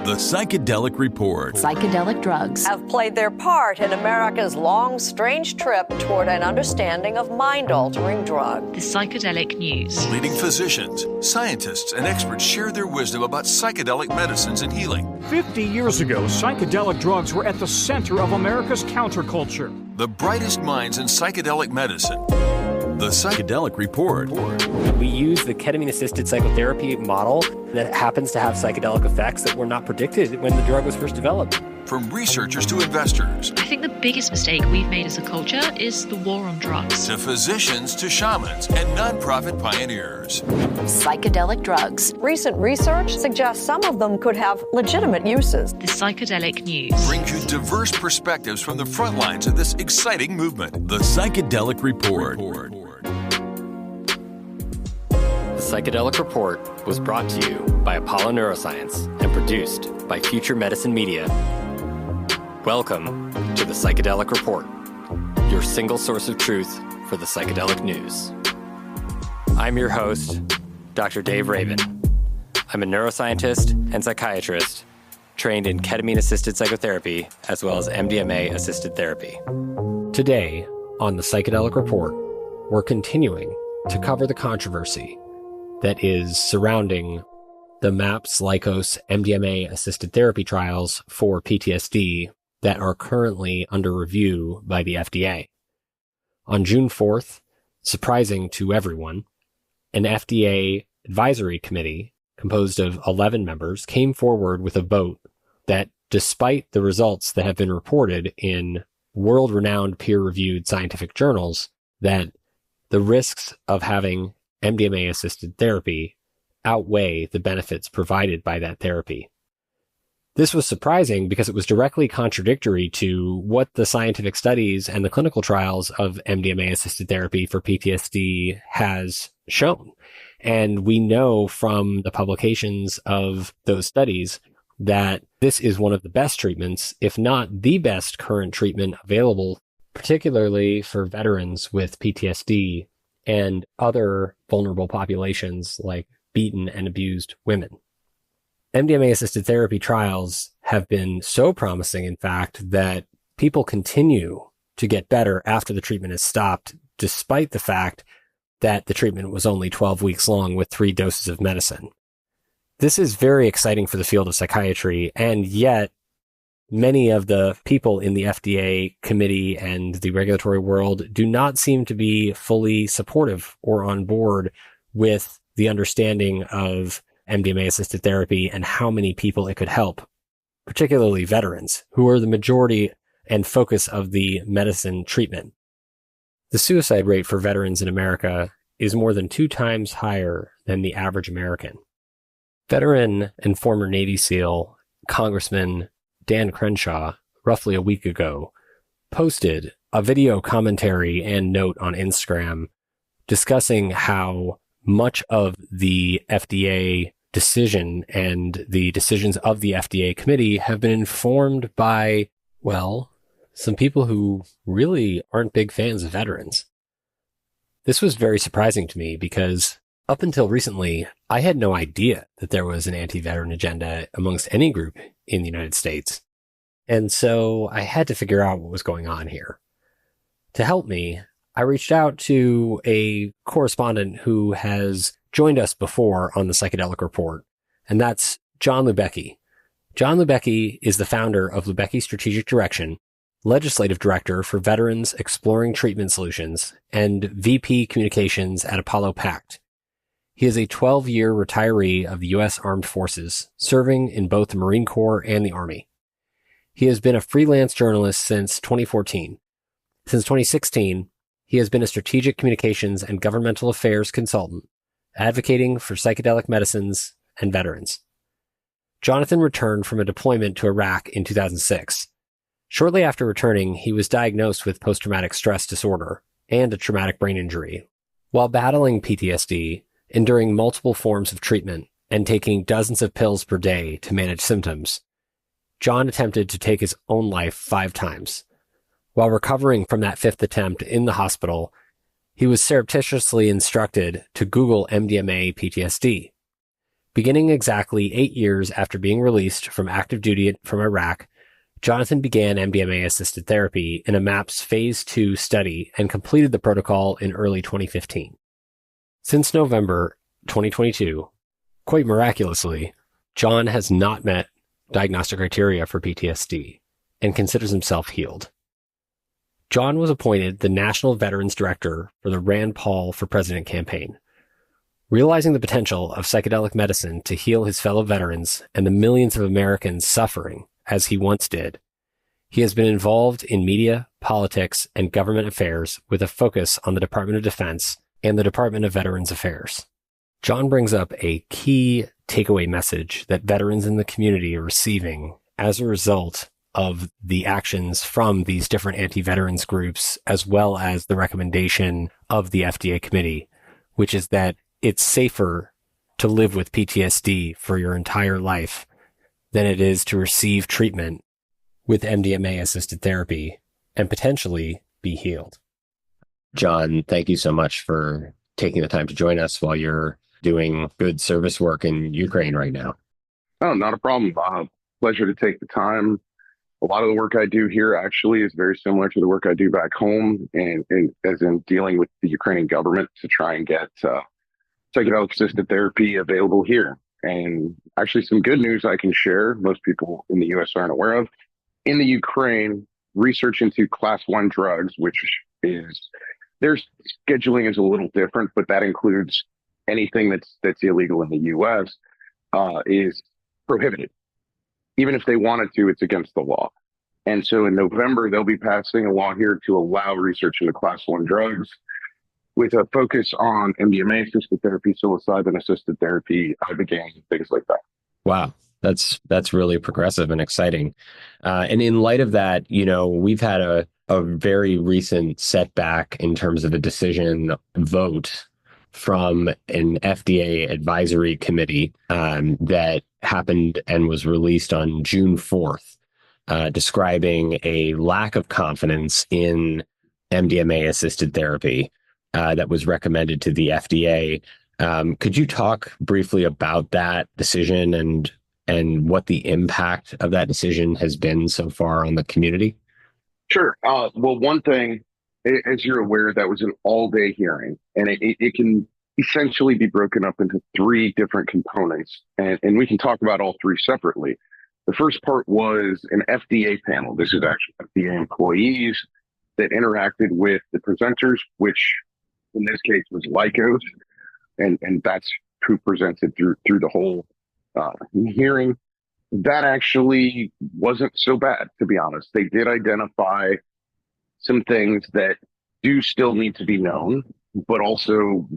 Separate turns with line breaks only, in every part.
The Psychedelic Report.
Psychedelic drugs
have played their part in America's long, strange trip toward an understanding of mind-altering drugs.
The psychedelic news.
Leading physicians, scientists, and experts share their wisdom about psychedelic medicines and healing.
50 years ago, psychedelic drugs were at the center of America's counterculture.
The brightest minds in psychedelic medicine. The Psychedelic Report.
We use the ketamine-assisted psychotherapy model that happens to have psychedelic effects that were not predicted when the drug was first developed.
From researchers to investors.
I think the biggest mistake we've made as a culture is the war on drugs.
To physicians to shamans and nonprofit pioneers.
Psychedelic drugs.
Recent research suggests some of them could have legitimate uses.
The psychedelic news
brings you diverse perspectives from the front lines of this exciting movement. The Psychedelic Report.
The Psychedelic Report was brought to you by Apollo Neuroscience and produced by Future Medicine Media. Welcome to the Psychedelic Report, your single source of truth for the psychedelic news. I'm your host, Dr. Dave Rabin. I'm a neuroscientist and psychiatrist trained in ketamine-assisted psychotherapy as well as MDMA-assisted therapy. Today, on the Psychedelic Report, we're continuing to cover the controversy that is surrounding the MAPS Lykos MDMA-assisted therapy trials for PTSD that are currently under review by the FDA. On June 4th, surprising to everyone, an FDA advisory committee composed of 11 members came forward with a vote that, despite the results that have been reported in world-renowned peer-reviewed scientific journals, that the risks of having MDMA-assisted therapy outweigh the benefits provided by that therapy. This was surprising because it was directly contradictory to what the scientific studies and the clinical trials of MDMA-assisted therapy for PTSD has shown. And we know from the publications of those studies that this is one of the best treatments, if not the best current treatment available, particularly for veterans with PTSD and other vulnerable populations like beaten and abused women. MDMA-assisted therapy trials have been so promising, in fact, that people continue to get better after the treatment is stopped, despite the fact that the treatment was only 12 weeks long with 3 doses of medicine. This is very exciting for the field of psychiatry, and yet many of the people in the FDA committee and the regulatory world do not seem to be fully supportive or on board with the understanding of MDMA-assisted therapy and how many people it could help, particularly veterans, who are the majority and focus of the medicine treatment. The suicide rate for veterans in America is more than 2 times higher than the average American. Veteran and former Navy SEAL Congressman Dan Crenshaw, roughly a week ago, posted a video commentary and note on Instagram discussing how much of the FDA decision and the decisions of the FDA committee have been informed by, well, some people who really aren't big fans of veterans. This was very surprising to me because up until recently, I had no idea that there was an anti-veteran agenda amongst any group in the United States. And so I had to figure out what was going on here. To help me, I reached out to a correspondent who has joined us before on the Psychedelic Report, and that's Jon Lubecki. Jon Lubecki is the founder of Lubecki Strategic Direction, Legislative Director for Veterans Exploring Treatment Solutions, and VP Communications at Apollo Pact. He is a 12-year retiree of the U.S. Armed Forces, serving in both the Marine Corps and the Army. He has been a freelance journalist since 2014. Since 2016, he has been a strategic communications and governmental affairs consultant, advocating for psychedelic medicines and veterans. Jonathan returned from a deployment to Iraq in 2006. Shortly after returning, he was diagnosed with post-traumatic stress disorder and a traumatic brain injury. While battling PTSD, enduring multiple forms of treatment, and taking dozens of pills per day to manage symptoms, Jon attempted to take his own life 5 times. While recovering from that 5th attempt in the hospital, he was surreptitiously instructed to Google MDMA PTSD. Beginning exactly 8 years after being released from active duty from Iraq, Jonathan began MDMA-assisted therapy in a MAPS Phase 2 study and completed the protocol in early 2015. Since November 2022, quite miraculously, Jon has not met diagnostic criteria for PTSD and considers himself healed. Jon was appointed the National Veterans Director for the Rand Paul for President campaign. Realizing the potential of psychedelic medicine to heal his fellow veterans and the millions of Americans suffering, as he once did, he has been involved in media, politics, and government affairs with a focus on the Department of Defense and the Department of Veterans Affairs. Jon brings up a key takeaway message that veterans in the community are receiving as a result of the actions from these different anti-veterans groups, as well as the recommendation of the FDA committee, which is that it's safer to live with PTSD for your entire life than it is to receive treatment with MDMA-assisted therapy and potentially be healed. Jon, thank you so much for taking the time to join us while you're doing good service work in Ukraine right now.
Oh, not a problem. Pleasure to take the time. A lot of the work I do here actually is very similar to the work I do back home, and as in dealing with the Ukrainian government to try and get psychedelic-assisted therapy available here. And actually some good news I can share, most people in the U.S. aren't aware of. In the Ukraine, research into class 1 drugs, which is, their scheduling is a little different, but that includes anything that's illegal in the U.S., is prohibited. Even if they wanted to, it's against the law. And so in November, they'll be passing a law here to allow research into class 1 drugs with a focus on MDMA-assisted therapy, psilocybin-assisted therapy, ibogaine, things like that.
Wow. That's really progressive and exciting. And in light of that, we've had a very recent setback in terms of a decision vote from an FDA advisory committee that happened and was released on June 4th, describing a lack of confidence in MDMA-assisted therapy that was recommended to the FDA. Could you talk briefly about that decision and what the impact of that decision has been so far on the community?
Sure. Well, one thing, as you're aware, that was an all-day hearing, and it can essentially be broken up into 3 different components, and we can talk about all 3 separately. The first part was an FDA panel. This is actually FDA employees that interacted with the presenters, which in this case was Lycos, and that's who presented through the whole hearing. That actually wasn't so bad, to be honest. They did identify some things that do still need to be known, but also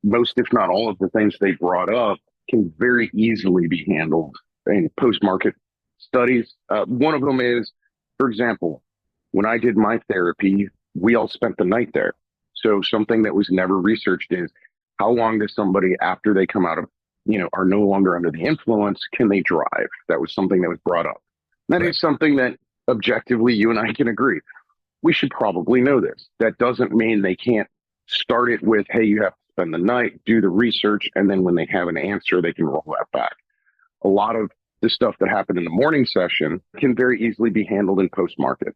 most, if not all, of the things they brought up can very easily be handled in post-market studies. One of them is, for example, when I did my therapy, we all spent the night there. So something that was never researched is how long does somebody, after they come out of, are no longer under the influence, can they drive? That was something that was brought up. That is something that objectively you and I can agree. We should probably know this. That doesn't mean they can't start it with, hey, you have to spend the night, do the research, and then when they have an answer, they can roll that back. A lot of the stuff that happened in the morning session can very easily be handled in post-market.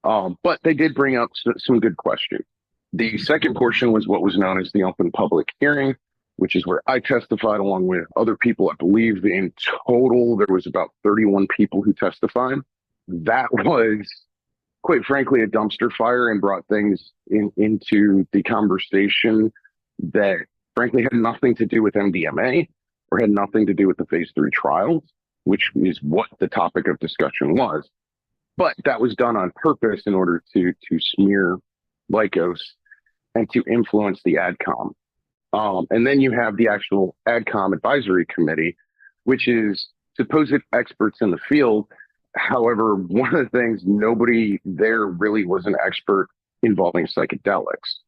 But they did bring up some good questions. The second portion was what was known as the open public hearing, which is where I testified along with other people. I believe in total, there was about 31 people who testified. That was, quite frankly, a dumpster fire and brought things into the conversation that, frankly, had nothing to do with MDMA or had nothing to do with the phase 3 trials, which is what the topic of discussion was. But that was done on purpose in order to smear Lycos and to influence the AdCom. And then you have the actual AdCom advisory committee, which is supposed experts in the field. However, one of the things, nobody there really was an expert involving psychedelics.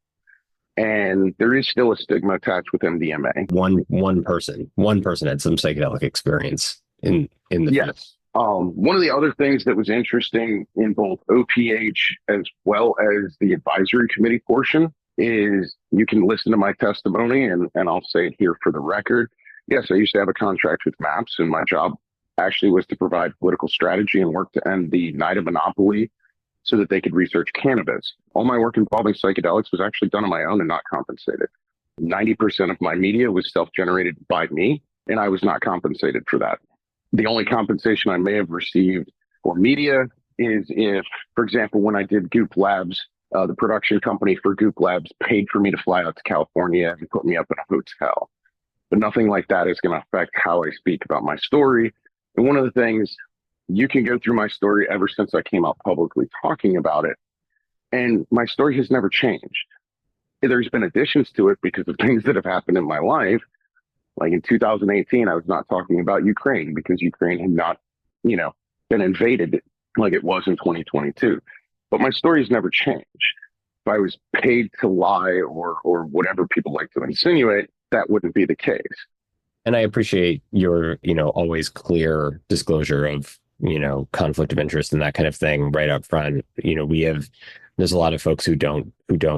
And there is still a stigma attached with MDMA.
One person had some psychedelic experience in the
yes. One of the other things that was interesting in both OPH as well as the advisory committee portion is, you can listen to my testimony and I'll say it here for the record. Yes, I used to have a contract with MAPS, and my job actually was to provide political strategy and work to end the NIDA monopoly so that they could research cannabis. All my work involving psychedelics was actually done on my own and not compensated. 90% of my media was self-generated by me, and I was not compensated for that. The only compensation I may have received for media is if, for example, when I did Goop Labs, the production company for Goop Labs paid for me to fly out to California and put me up in a hotel. But nothing like that is going to affect how I speak about my story. And one of the things, you can go through my story ever since I came out publicly talking about it, and my story has never changed. There's been additions to it because of things that have happened in my life. Like in 2018, I was not talking about Ukraine because Ukraine had not, been invaded like it was in 2022. But my story has never changed. If I was paid to lie or whatever people like to insinuate, that wouldn't be the case.
And I appreciate your, always clear disclosure of, conflict of interest and that kind of thing right up front. There's a lot of folks who don't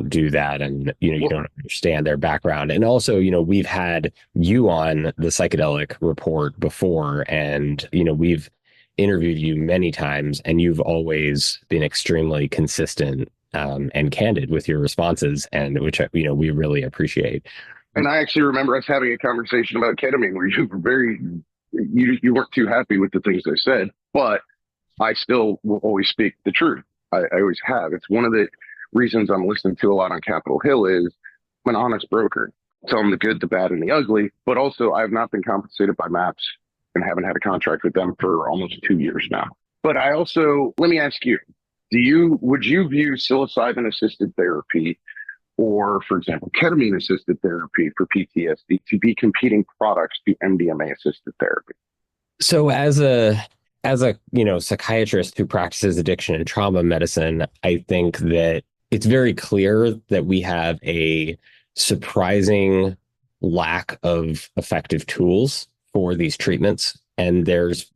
do that, and you don't understand their background. And also, we've had you on the Psychedelic Report before, and we've interviewed you many times, and you've always been extremely consistent and candid with your responses, and which we really appreciate.
And I actually remember us having a conversation about ketamine where you were you weren't too happy with the things I said, but I still will always speak the truth. I always have. It's one of the reasons I'm listening to a lot on Capitol Hill is I'm an honest broker. Tell them the good, the bad, and the ugly. But also, I have not been compensated by MAPS and haven't had a contract with them for almost 2 years now. But I also, let me ask you, would you view psilocybin-assisted therapy or, for example, ketamine-assisted therapy for PTSD to be competing products to MDMA-assisted therapy?
So as a psychiatrist who practices addiction and trauma medicine, I think that it's very clear that we have a surprising lack of effective tools for these treatments. And there's,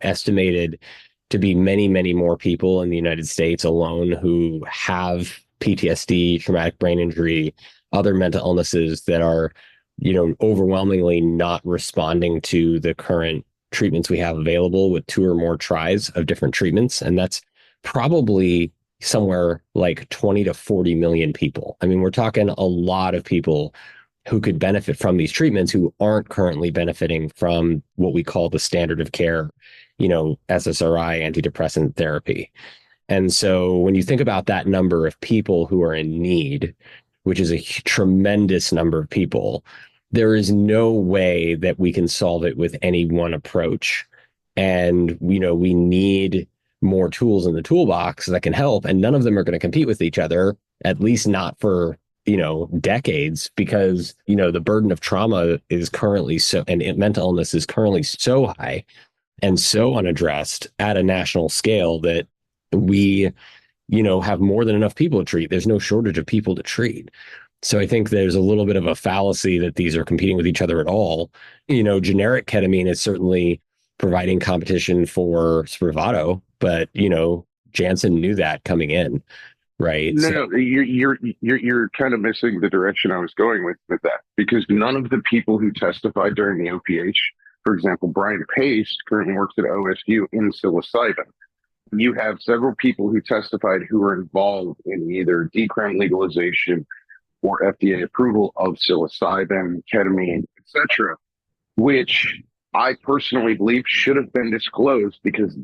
estimated to be many, many more people in the United States alone who have PTSD, traumatic brain injury, other mental illnesses that are, overwhelmingly not responding to the current treatments we have available with 2 or more tries of different treatments. And that's probably somewhere like 20 to 40 million people. I mean, we're talking a lot of people who could benefit from these treatments who aren't currently benefiting from what we call the standard of care, SSRI, antidepressant therapy. And so when you think about that number of people who are in need, which is a tremendous number of people, there is no way that we can solve it with any one approach. And, we need more tools in the toolbox that can help. And none of them are going to compete with each other, at least not for, decades, because, the burden of trauma is currently and mental illness is currently so high and so unaddressed at a national scale that we, have more than enough people to treat. There's no shortage of people to treat. So I think there's a little bit of a fallacy that these are competing with each other at all. Generic ketamine is certainly providing competition for Spravato, but, Janssen knew that coming in, right?
No, you're kind of missing the direction I was going with that, because none of the people who testified during the OPH, for example, Brian Pace currently works at OSU in psilocybin. You have several people who testified who were involved in either decrim legalization or FDA approval of psilocybin, ketamine, etc., which I personally believe should have been disclosed because,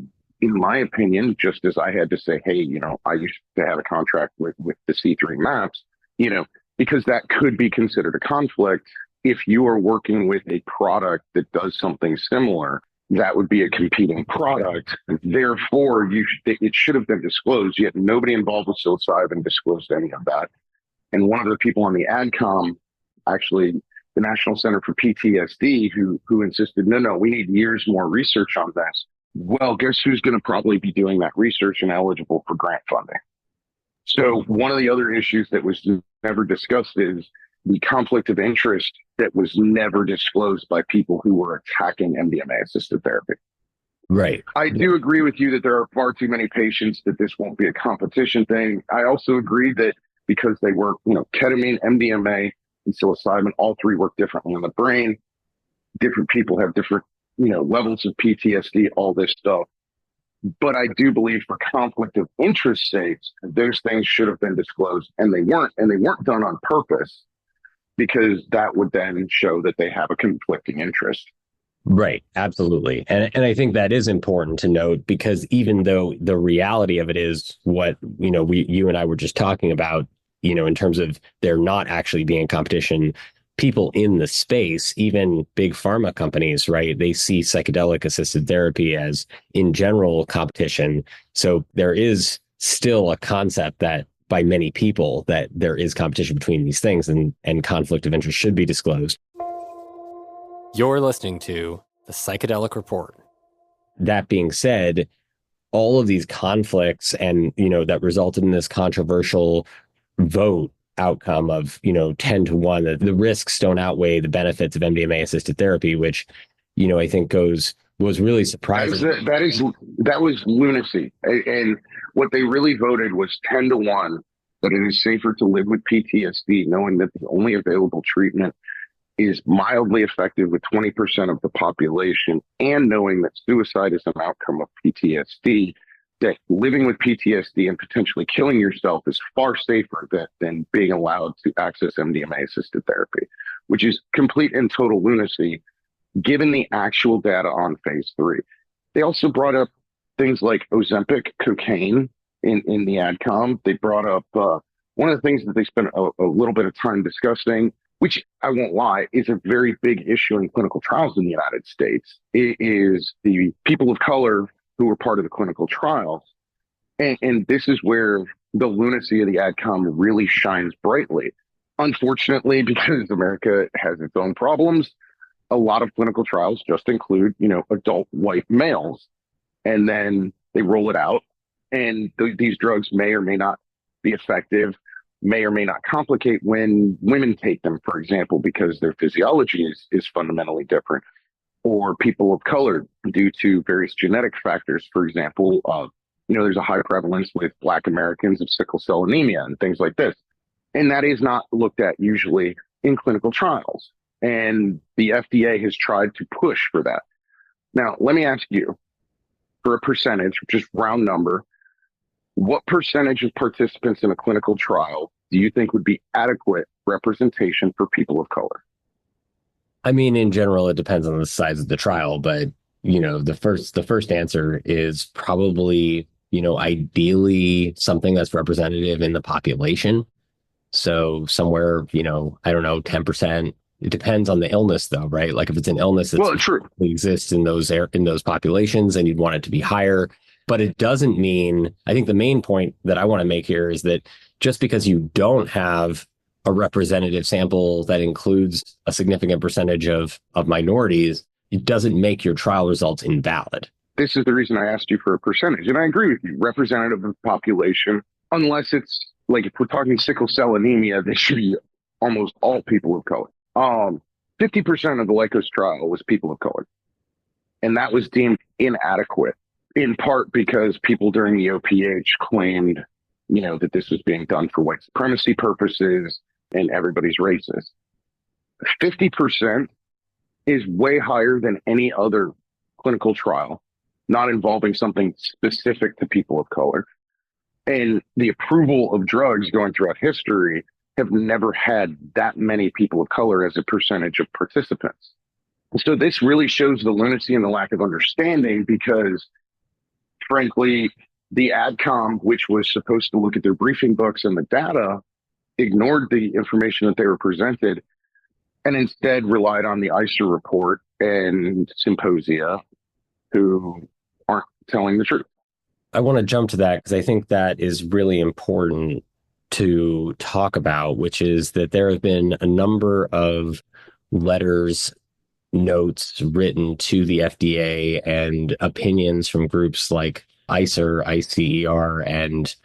in my opinion, just as I had to say, hey, I used to have a contract with the C3 MAPS, because that could be considered a conflict. If you are working with a product that does something similar, that would be a competing product. Therefore, it should have been disclosed, yet nobody involved with psilocybin disclosed any of that. And one of the people on the AdCom, actually the National Center for PTSD, who insisted, no, we need years more research on this. Well, guess who's going to probably be doing that research and eligible for grant funding? So one of the other issues that was never discussed is the conflict of interest that was never disclosed by people who were attacking MDMA-assisted therapy.
Right.
I do agree with you that there are far too many patients that this won't be a competition thing. I also agree that because they work, ketamine, MDMA, and psilocybin, all 3 work differently in the brain. different people have different, levels of PTSD, all this stuff. But I do believe for conflict of interest sakes, those things should have been disclosed, and they weren't done on purpose, because that would then show that they have a conflicting interest.
Right. Absolutely. And I think that is important to note, because even though the reality of it is what, you and I were just talking about, in terms of there not actually being competition, people in the space, even big pharma companies, right, they see psychedelic assisted therapy as in general competition. So there is still a concept that by many people that there is competition between these things, and conflict of interest should be disclosed. You're listening to the Psychedelic Report. That being said, all of these conflicts and, that resulted in this controversial vote outcome of, 10-1, the risks don't outweigh the benefits of MDMA-assisted therapy, which, I think was really surprising.
That was lunacy. And what they really voted was 10-1, that it is safer to live with PTSD, knowing that the only available treatment is mildly effective with 20% of the population, and knowing that suicide is an outcome of PTSD, that living with PTSD and potentially killing yourself is far safer than being allowed to access MDMA-assisted therapy, which is complete and total lunacy, given the actual data on phase 3. They also brought up things like Ozempic, cocaine in the AdCom. They brought up one of the things that they spent a little bit of time discussing, which I won't lie, is a very big issue in clinical trials in the United States. It is the people of color who were part of the clinical trials. And this is where the lunacy of the AdCom really shines brightly. Unfortunately, because America has its own problems, a lot of clinical trials just include, adult white males. And then they roll it out, and these drugs may or may not be effective, may or may not complicate when women take them, for example, because their physiology is fundamentally different, or people of color due to various genetic factors. For example, there's a high prevalence with Black Americans of sickle cell anemia and things like this. And that is not looked at usually in clinical trials. And the FDA has tried to push for that. Now, let me ask you, for a percentage, just round number, what percentage of participants in a clinical trial do you think would be adequate representation for people of color?
I mean, in general, it depends on the size of the trial, but the first answer is probably, ideally something that's representative in the population. So somewhere, I don't know, 10%. It depends on the illness, though, right? Like if it's an illness that exists in those populations, and you'd want it to be higher. But it doesn't mean, I think the main point that I want to make here is that just because you don't have a representative sample that includes a significant percentage of minorities, it doesn't make your trial results invalid.
This is the reason I asked you for a percentage. And I agree with you, representative of the population, unless it's like, if we're talking sickle cell anemia, they should be almost all people of color. 50% of the Lycos trial was people of color. And that was deemed inadequate, in part because people during the OPH claimed, that this was being done for white supremacy purposes and everybody's racist. 50% is way higher than any other clinical trial not involving something specific to people of color. And the approval of drugs going throughout history have never had that many people of color as a percentage of participants. So this really shows the lunacy and the lack of understanding, because frankly, the AdCom, which was supposed to look at their briefing books and the data, ignored the information that they were presented and instead relied on the ICER report and Symposia, who aren't telling the truth.
I want to jump to that because I think that is really important to talk about, which is that there have been a number of letters, notes written to the FDA and opinions from groups like ICER, and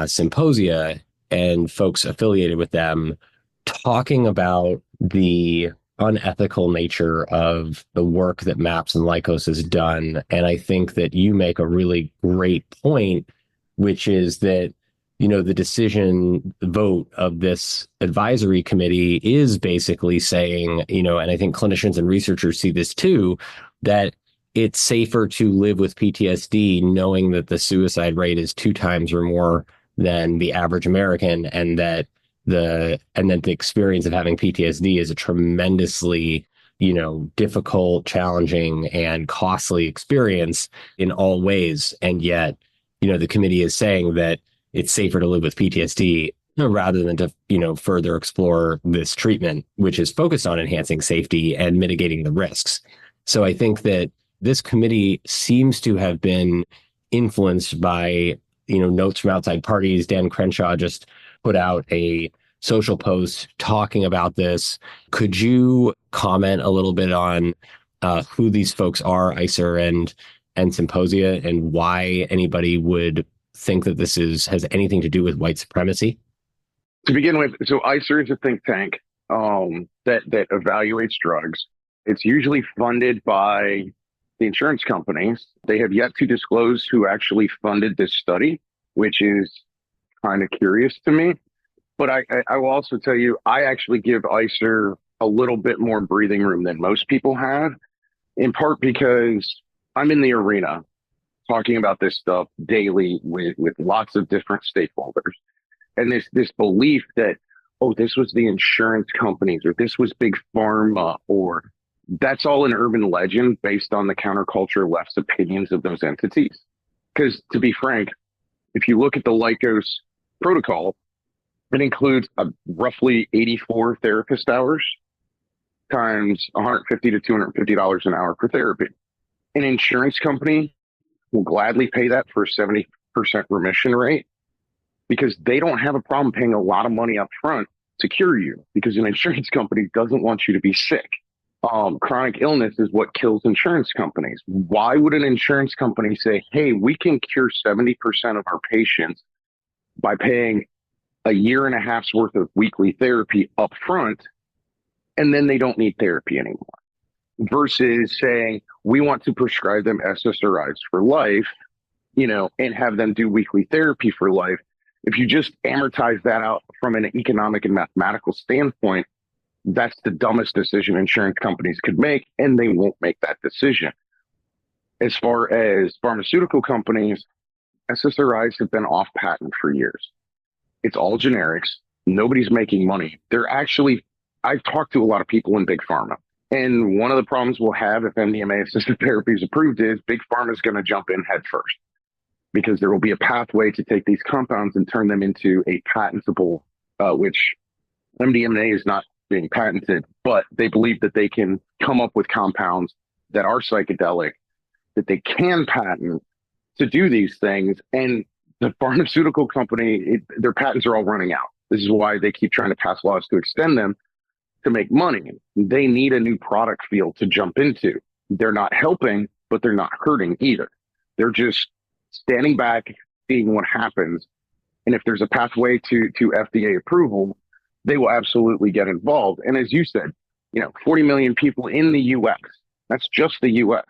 Symposia, and folks affiliated with them, talking about the unethical nature of the work that MAPS and Lycos has done. And I think that you make a really great point, which is that the decision vote of this advisory committee is basically saying, and I think clinicians and researchers see this too, that it's safer to live with PTSD knowing that the suicide rate is 2 times or more than the average American, and that the experience of having PTSD is a tremendously, difficult, challenging, and costly experience in all ways. And yet, the committee is saying that it's safer to live with PTSD rather than to, further explore this treatment, which is focused on enhancing safety and mitigating the risks. So I think that this committee seems to have been influenced by, notes from outside parties. Dan Crenshaw just put out a social post talking about this. Could you comment a little bit on who these folks are, ICER and Symposia, and why anybody would think that this has anything to do with white supremacy?
To begin with, so ICER is a think tank that evaluates drugs. It's usually funded by the insurance companies. They have yet to disclose who actually funded this study, which is kind of curious to me. But I will also tell you, I actually give ICER a little bit more breathing room than most people have, in part because I'm in the arena talking about this stuff daily with lots of different stakeholders. And this belief that, oh, this was the insurance companies, or this was big pharma, or that's all an urban legend based on the counterculture left's opinions of those entities. Because to be frank, if you look at the Lycos protocol, it includes roughly 84 therapist hours times $150 to $250 an hour for therapy. An insurance company will gladly pay that for a 70% remission rate because they don't have a problem paying a lot of money up front to cure you, because an insurance company doesn't want you to be sick. Chronic illness is what kills insurance companies. Why would an insurance company say, hey, we can cure 70% of our patients by paying a year and a half's worth of weekly therapy up front, and then they don't need therapy anymore? Versus saying, we want to prescribe them SSRIs for life, and have them do weekly therapy for life. If you just amortize that out from an economic and mathematical standpoint, that's the dumbest decision insurance companies could make, and they won't make that decision. As far as pharmaceutical companies, SSRIs have been off patent for years. It's all generics. Nobody's making money. I've talked to a lot of people in big pharma. And one of the problems we'll have if MDMA-assisted therapy is approved is big pharma is going to jump in head first, because there will be a pathway to take these compounds and turn them into a patentable, which MDMA is not being patented, but they believe that they can come up with compounds that are psychedelic, that they can patent to do these things. And the pharmaceutical company, their patents are all running out. This is why they keep trying to pass laws to extend them to make money. They need a new product field to jump into. They're not helping, but they're not hurting either. They're just standing back, seeing what happens. And if there's a pathway to FDA approval, they will absolutely get involved. And as you said, 40 million people in the US, that's just the US.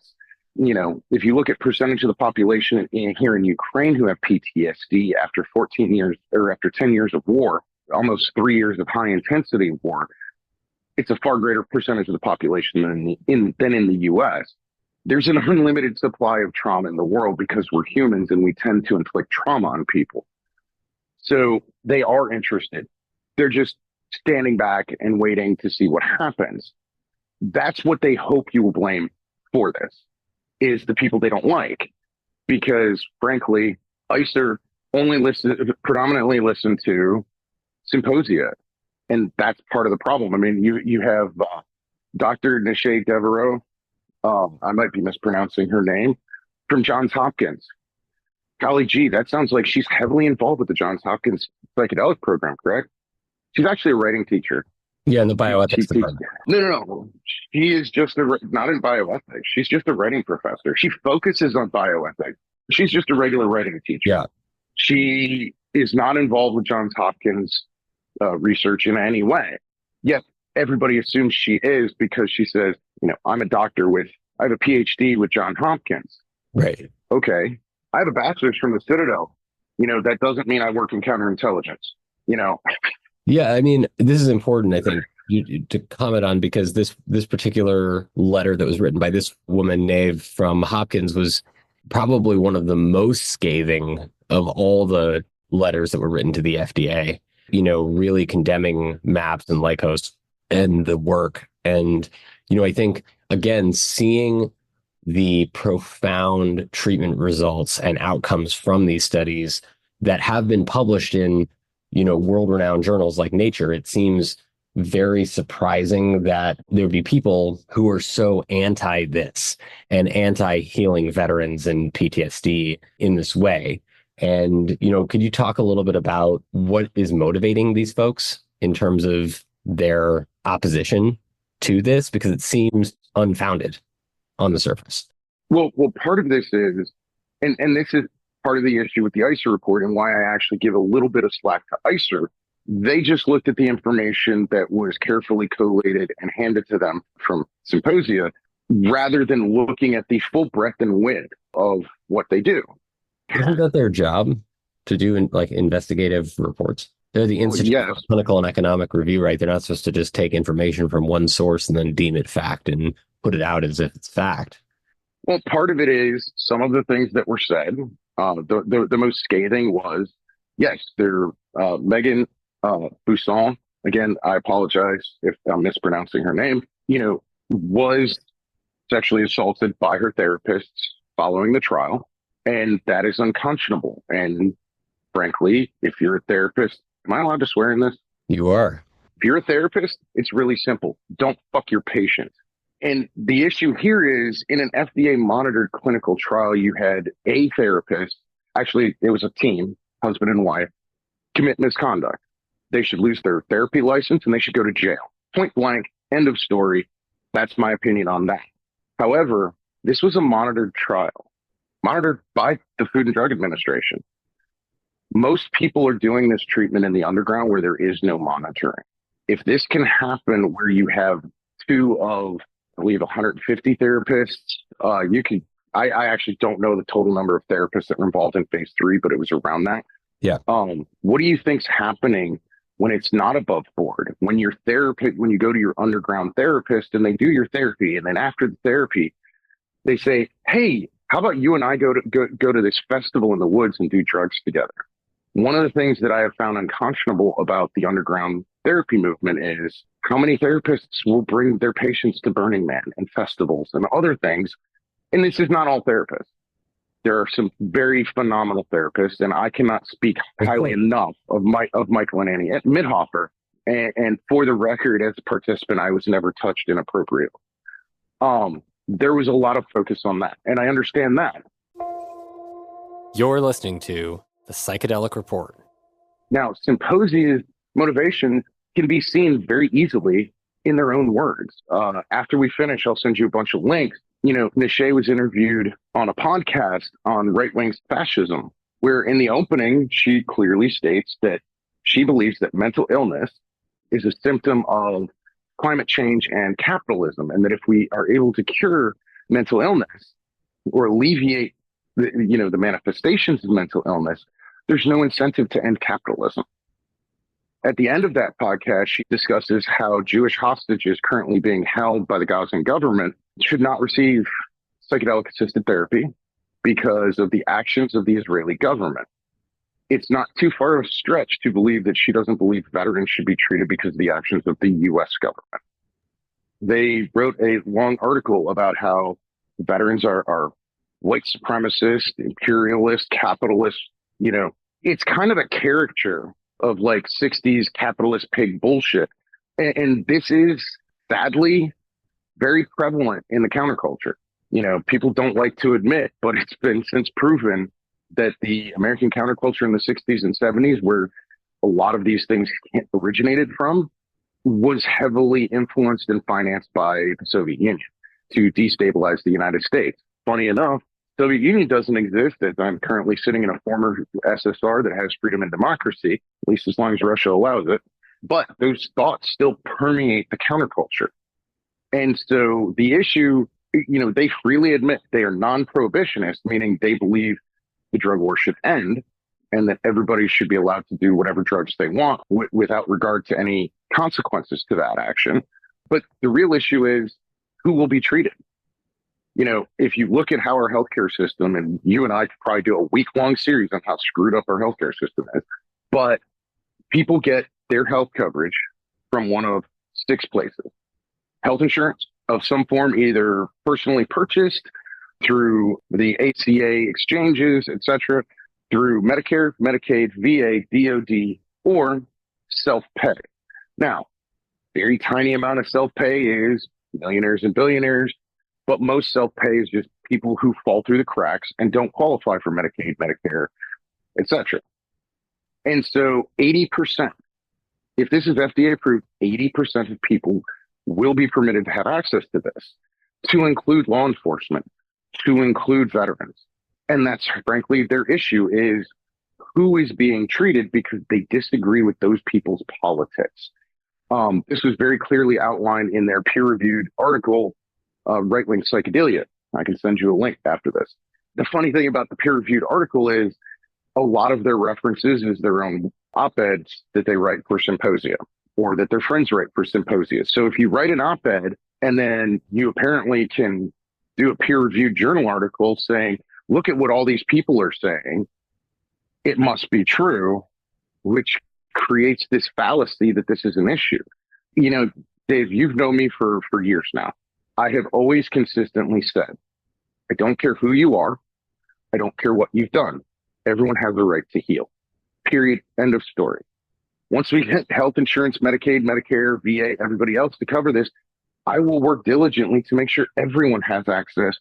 If you look at percentage of the population here in Ukraine who have PTSD after 14 years or after 10 years of war, almost 3 years of high intensity war, it's a far greater percentage of the population than in the US. There's an unlimited supply of trauma in the world because we're humans and we tend to inflict trauma on people. So they are interested. They're just standing back and waiting to see what happens. That's what they hope you will blame for this, is the people they don't like. Because frankly, ICER predominantly listen to Symposia. And that's part of the problem. I mean, you have Dr. Nishay Devereaux, I might be mispronouncing her name, from Johns Hopkins. Golly gee, that sounds like she's heavily involved with the Johns Hopkins psychedelic program, correct? She's actually a writing teacher.
Yeah, in the bioethics department.
No. She is just not in bioethics. She's just a writing professor. She focuses on bioethics. She's just a regular writing teacher.
Yeah. She
is not involved with Johns Hopkins research in any way. Yet everybody assumes she is because she says, I'm a doctor I have a PhD with Johns Hopkins.
Right.
Okay. I have a bachelor's from the Citadel. That doesn't mean I work in counterintelligence, you know.
Yeah, I mean, this is important, I think, to comment on, because this particular letter that was written by this woman, Nave, from Hopkins, was probably one of the most scathing of all the letters that were written to the FDA, really condemning MAPS and Lycos and the work. And, I think, again, seeing the profound treatment results and outcomes from these studies that have been published in, world-renowned journals like Nature, it seems very surprising that there'd be people who are so anti this and anti-healing veterans and PTSD in this way. And, could you talk a little bit about what is motivating these folks in terms of their opposition to this? Because it seems unfounded on the surface.
Well, part of this is, and this is part of the issue with the ICER report and why I actually give a little bit of slack to ICER. They just looked at the information that was carefully collated and handed to them from Symposia, rather than looking at the full breadth and width of what they do.
Isn't that their job to do investigative reports? They're the Institute for Clinical and Economic Review, right? They're not supposed to just take information from one source and then deem it fact and put it out as if it's fact.
Well, part of it is some of the things that were said. The most scathing was, yes, they're Megan Busson. Again, I apologize if I'm mispronouncing her name. Was sexually assaulted by her therapists following the trial, and that is unconscionable. And frankly, if you're a therapist, am I allowed to swear in this?
You are.
If you're a therapist, it's really simple. Don't fuck your patient. And the issue here is, in an FDA monitored clinical trial, you had a therapist, actually it was a team, husband and wife, commit misconduct. They should lose their therapy license and they should go to jail. Point blank, end of story. That's my opinion on that. However, this was a monitored trial, monitored by the Food and Drug Administration. Most people are doing this treatment in the underground where there is no monitoring. If this can happen where you have two of, I believe, 150 therapists, I actually don't know the total number of therapists that were involved in phase 3, but it was around that.
Yeah.
What do you think's happening when it's not above board? When your therapist, when you go to your underground therapist and they do your therapy, and then after the therapy, they say, "Hey, how about you and I go to this festival in the woods and do drugs together?" One of the things that I have found unconscionable about the underground therapy movement is how many therapists will bring their patients to Burning Man and festivals and other things. And this is not all therapists. There are some very phenomenal therapists, and I cannot speak highly enough of Michael and Annie Midhofer. And for the record, as a participant, I was never touched inappropriately. There was a lot of focus on that, and I understand that.
You're listening to the Psychedelic Report.
Now, Symposia's motivation can be seen very easily in their own words. After we finish, I'll send you a bunch of links. Nishay was interviewed on a podcast on right-wing fascism, where in the opening, she clearly states that she believes that mental illness is a symptom of climate change and capitalism, and that if we are able to cure mental illness or alleviate the manifestations of mental illness, there's no incentive to end capitalism. At the end of that podcast, she discusses how Jewish hostages currently being held by the Gazan government should not receive psychedelic-assisted therapy because of the actions of the Israeli government. It's not too far of a stretch to believe that she doesn't believe veterans should be treated because of the actions of the U.S. government. They wrote a long article about how veterans are white supremacist, imperialist, capitalist. It's kind of a caricature of 60s capitalist pig bullshit. And this is sadly very prevalent in the counterculture. People don't like to admit, but it's been since proven that the American counterculture in the 60s and 70s, where a lot of these things originated from, was heavily influenced and financed by the Soviet Union to destabilize the United States. Funny enough, Soviet Union doesn't exist, as I'm currently sitting in a former SSR that has freedom and democracy, at least as long as Russia allows it. But those thoughts still permeate the counterculture. And so the issue, they freely admit they are non-prohibitionists, meaning they believe the drug war should end. and that everybody should be allowed to do whatever drugs they want without regard to any consequences to that action. But the real issue is who will be treated. If you look at how our healthcare system, and you and I could probably do a week-long series on how screwed up our healthcare system is, but people get their health coverage from one of 6 places. Health insurance of some form, either personally purchased through the ACA exchanges, etc., through Medicare, Medicaid, VA, DOD, or self-pay. Now, very tiny amount of self-pay is millionaires and billionaires, but most self-pay is just people who fall through the cracks and don't qualify for Medicaid, Medicare, etc. And so 80%, if this is FDA approved, 80% of people will be permitted to have access to this, to include law enforcement, to include veterans. And that's frankly their issue, is who is being treated because they disagree with those people's politics. This was very clearly outlined in their peer-reviewed article, Right-Wing Psychedelia. I can send you a link after this. The funny thing about the peer-reviewed article is a lot of their references is their own op-eds that they write for Symposia, or that their friends write for Symposia. So if you write an op-ed and then you apparently can do a peer-reviewed journal article saying, look at what all these people are saying, it must be true, which creates this fallacy that this is an issue. Dave, you've known me for years now. I have always consistently said, I don't care who you are. I don't care what you've done. Everyone has a right to heal. Period. End of story. Once we get health insurance, Medicaid, Medicare, VA, everybody else to cover this, I will work diligently to make sure everyone has access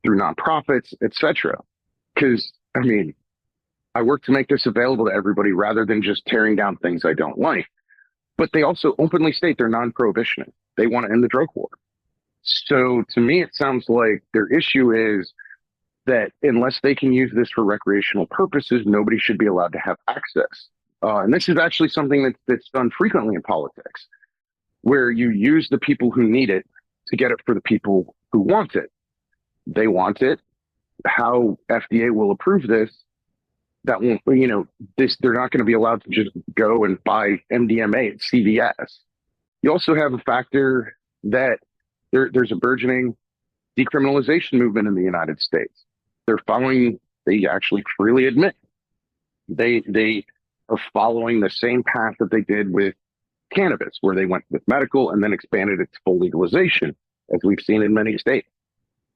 through nonprofits, etc. Because, I work to make this available to everybody rather than just tearing down things I don't like. But they also openly state they're non-prohibitionist. They want to end the drug war. So to me, it sounds like their issue is that unless they can use this for recreational purposes, nobody should be allowed to have access. And this is actually something that's done frequently in politics, where you use the people who need it to get it for the people who want it. They want it. How FDA will approve this, that won't, they're not going to be allowed to just go and buy MDMA at CVS. You also have a factor that there's a burgeoning decriminalization movement in the United States. They actually freely admit they are following the same path that they did with cannabis, where they went with medical and then expanded it to full legalization, as we've seen in many states.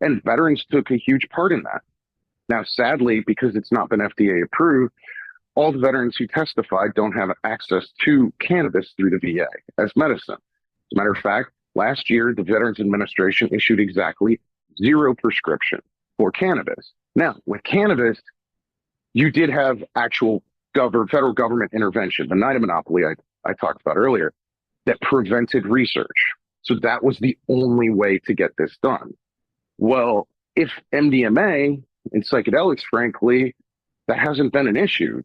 And veterans took a huge part in that. Now, sadly, because it's not been FDA approved, all the veterans who testified don't have access to cannabis through the VA as medicine. As a matter of fact, last year, the Veterans Administration issued exactly 0 prescription for cannabis. Now, with cannabis, you did have actual federal government intervention, the NIDA monopoly I talked about earlier, that prevented research. So that was the only way to get this done. Well, if MDMA and psychedelics, frankly, that hasn't been an issue.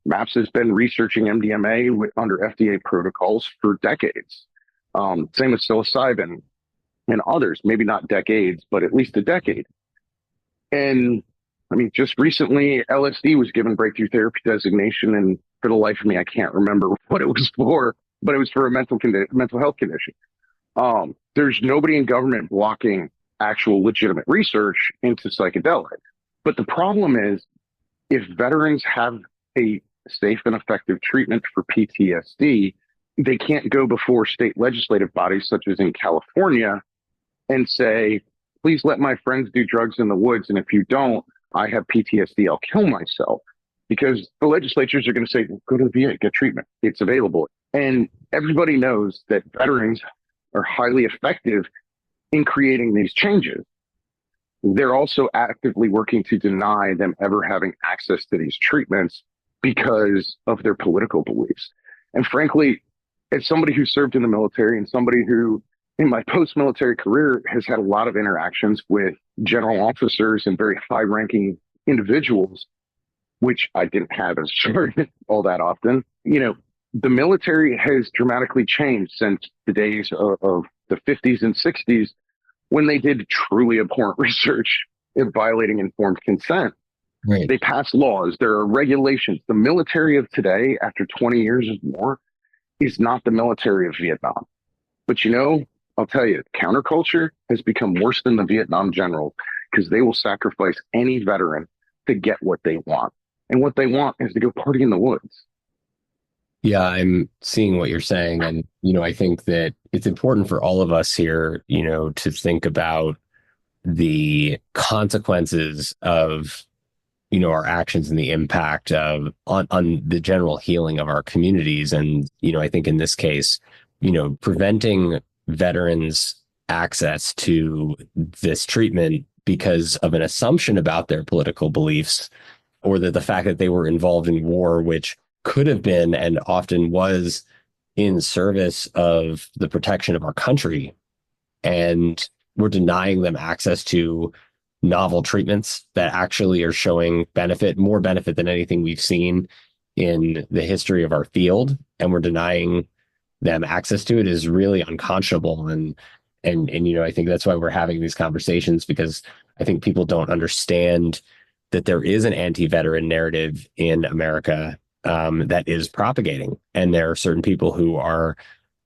MAPS has been researching MDMA under FDA protocols for decades. Same with psilocybin and others, maybe not decades, but at least a decade. And just recently, LSD was given breakthrough therapy designation, and for the life of me, I can't remember what it was for, but it was for a mental health condition. There's nobody in government blocking actual legitimate research into psychedelics. But the problem is, if veterans have a safe and effective treatment for PTSD, they can't go before state legislative bodies, such as in California, and say, please let my friends do drugs in the woods, and if you don't, I have PTSD, I'll kill myself. Because the legislatures are going to say, go to the VA, get treatment. It's available. And everybody knows that veterans are highly effective in creating these changes. They're also actively working to deny them ever having access to these treatments because of their political beliefs. And frankly, as somebody who served in the military and somebody who, in my post-military career, has had a lot of interactions with general officers and very high-ranking individuals, which I didn't have as sergeant all that often, the military has dramatically changed since the days of the 50s and 60s, when they did truly abhorrent research in violating informed consent.
Right.
They pass laws. There are regulations. The military of today, after 20 years of war, is not the military of Vietnam. But I'll tell you, counterculture has become worse than the Vietnam generals because they will sacrifice any veteran to get what they want. And what they want is to go party in the woods.
Yeah, I'm seeing what you're saying. And, I think that it's important for all of us here, to think about the consequences of, our actions and the impact of on the general healing of our communities. And, I think in this case, preventing veterans access to this treatment because of an assumption about their political beliefs, or that the fact that they were involved in war, which could have been and often was in service of the protection of our country. And we're denying them access to novel treatments that actually are showing more benefit than anything we've seen in the history of our field. And we're denying them access to it is really unconscionable. And I think that's why we're having these conversations, because I think people don't understand that there is an anti-veteran narrative in America that is propagating. And there are certain people who are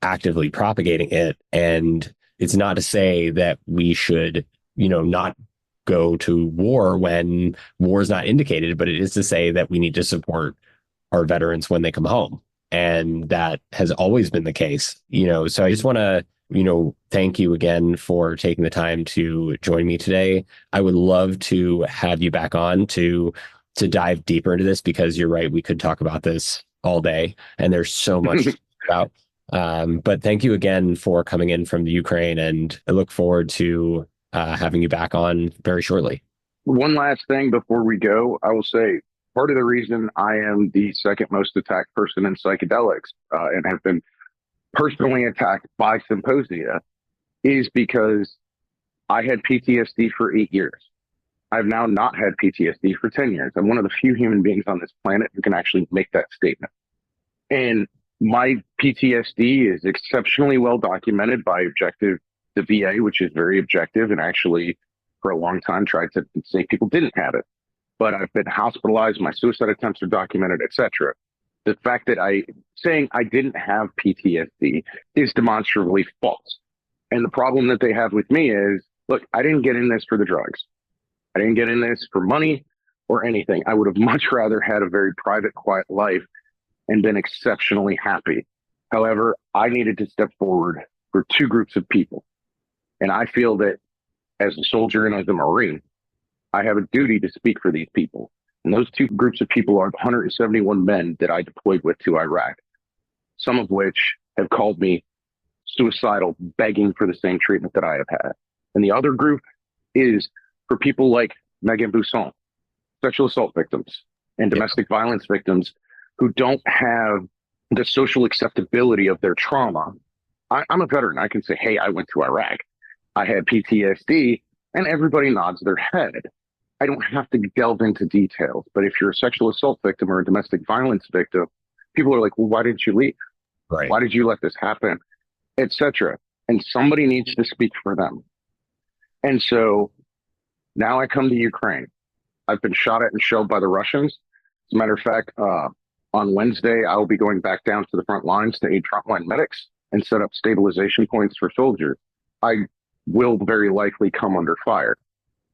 actively propagating it. And it's not to say that we should, not go to war when war is not indicated, but it is to say that we need to support our veterans when they come home. And that has always been the case, so I just want to, thank you again for taking the time to join me today. I would love to have you back on to dive deeper into this, because you're right, we could talk about this all day and there's so much about. But thank you again for coming in from the Ukraine, and I look forward to having you back on very shortly.
One last thing before we go, I will say part of the reason I am the second most attacked person in psychedelics and have been personally attacked by Symposia is because I had PTSD for 8 years. I've now not had PTSD for 10 years. I'm one of the few human beings on this planet who can actually make that statement. And my PTSD is exceptionally well documented by the VA, which is very objective, and actually for a long time tried to say people didn't have it. But I've been hospitalized, my suicide attempts are documented, etc. The fact that saying I didn't have PTSD is demonstrably false. And the problem that they have with me is, look, I didn't get in this for the drugs. I didn't get in this for money or anything. I would have much rather had a very private, quiet life and been exceptionally happy. However, I needed to step forward for two groups of people. And I feel that as a soldier and as a Marine, I have a duty to speak for these people. And those two groups of people are the 171 men that I deployed with to Iraq, some of which have called me suicidal, begging for the same treatment that I have had. And the other group is for people like Megan Busson, sexual assault victims and domestic violence victims who don't have the social acceptability of their trauma. I'm a veteran. I can say, hey, I went to Iraq. I had PTSD, and everybody nods their head. I don't have to delve into details. But if you're a sexual assault victim or a domestic violence victim, people are like, well, why didn't you leave?
Right.
Why did you let this happen? Etc. And somebody needs to speak for them. And so now I come to Ukraine. I've been shot at and shelled by the Russians. As a matter of fact, on Wednesday, I will be going back down to the front lines to aid frontline medics and set up stabilization points for soldiers. I will very likely come under fire.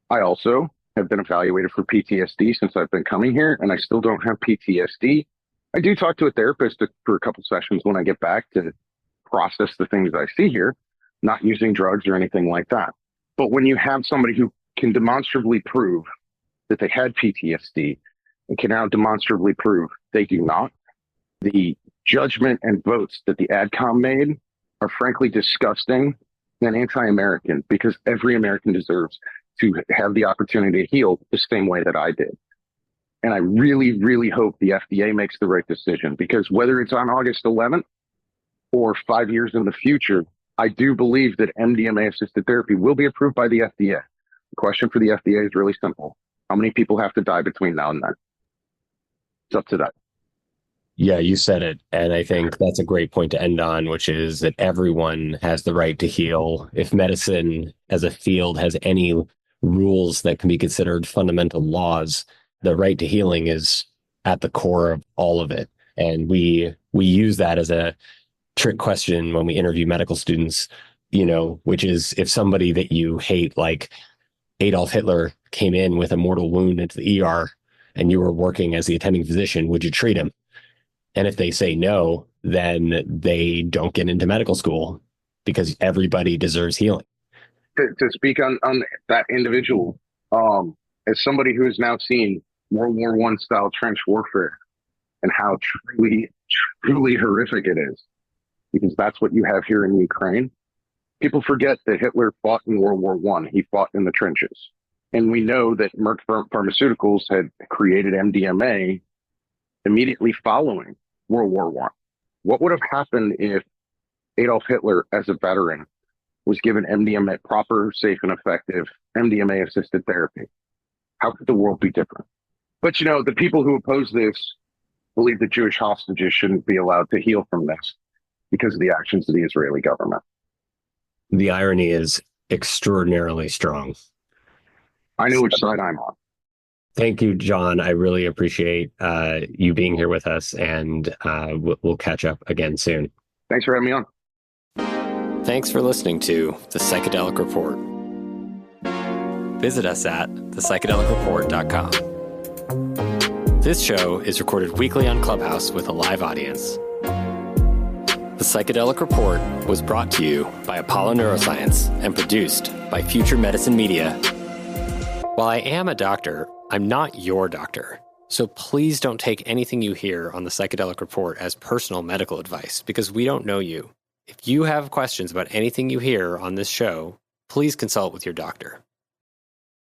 I also have been evaluated for PTSD since I've been coming here, and I still don't have PTSD. I do talk to a therapist for a couple sessions when I get back to process the things I see here, not using drugs or anything like that. But when you have somebody who can demonstrably prove that they had PTSD and can now demonstrably prove they do not, the judgment and votes that the AdCom made are frankly disgusting and anti-American, because every American deserves to have the opportunity to heal the same way that I did. And I really, really hope the FDA makes the right decision, because whether it's on August 11th or 5 years in the future, I do believe that MDMA-assisted therapy will be approved by the FDA. The question for the FDA is really simple. How many people have to die between now and then? It's up to them.
Yeah, you said it. And I think that's a great point to end on, which is that everyone has the right to heal. If medicine as a field has any rules that can be considered fundamental laws, the right to healing is at the core of all of it. And we use that as a trick question when we interview medical students, which is, if somebody that you hate, like Adolf Hitler, came in with a mortal wound into the ER and you were working as the attending physician, would you treat him? And if they say no, then they don't get into medical school, because everybody deserves healing.
To speak on that individual, as somebody who has now seen World War I style trench warfare and how truly, truly horrific it is, because that's what you have here in Ukraine. People forget that Hitler fought in World War I. He fought in the trenches. And we know that Merck Pharmaceuticals had created MDMA immediately following World War I. What would have happened if Adolf Hitler, as a veteran, was given MDMA, proper, safe, and effective MDMA-assisted therapy? How could the world be different? But, the people who oppose this believe that Jewish hostages shouldn't be allowed to heal from this because of the actions of the Israeli government.
The irony is extraordinarily strong.
I know which side I'm on.
Thank you, Jon. I really appreciate you being here with us, and we'll catch up again soon.
Thanks for having me on.
Thanks for listening to The Psychedelic Report. Visit us at thepsychedelicreport.com. This show is recorded weekly on Clubhouse with a live audience. The Psychedelic Report was brought to you by Apollo Neuroscience and produced by Future Medicine Media. While I am a doctor, I'm not your doctor. So please don't take anything you hear on the Psychedelic Report as personal medical advice, because we don't know you. If you have questions about anything you hear on this show, please consult with your doctor.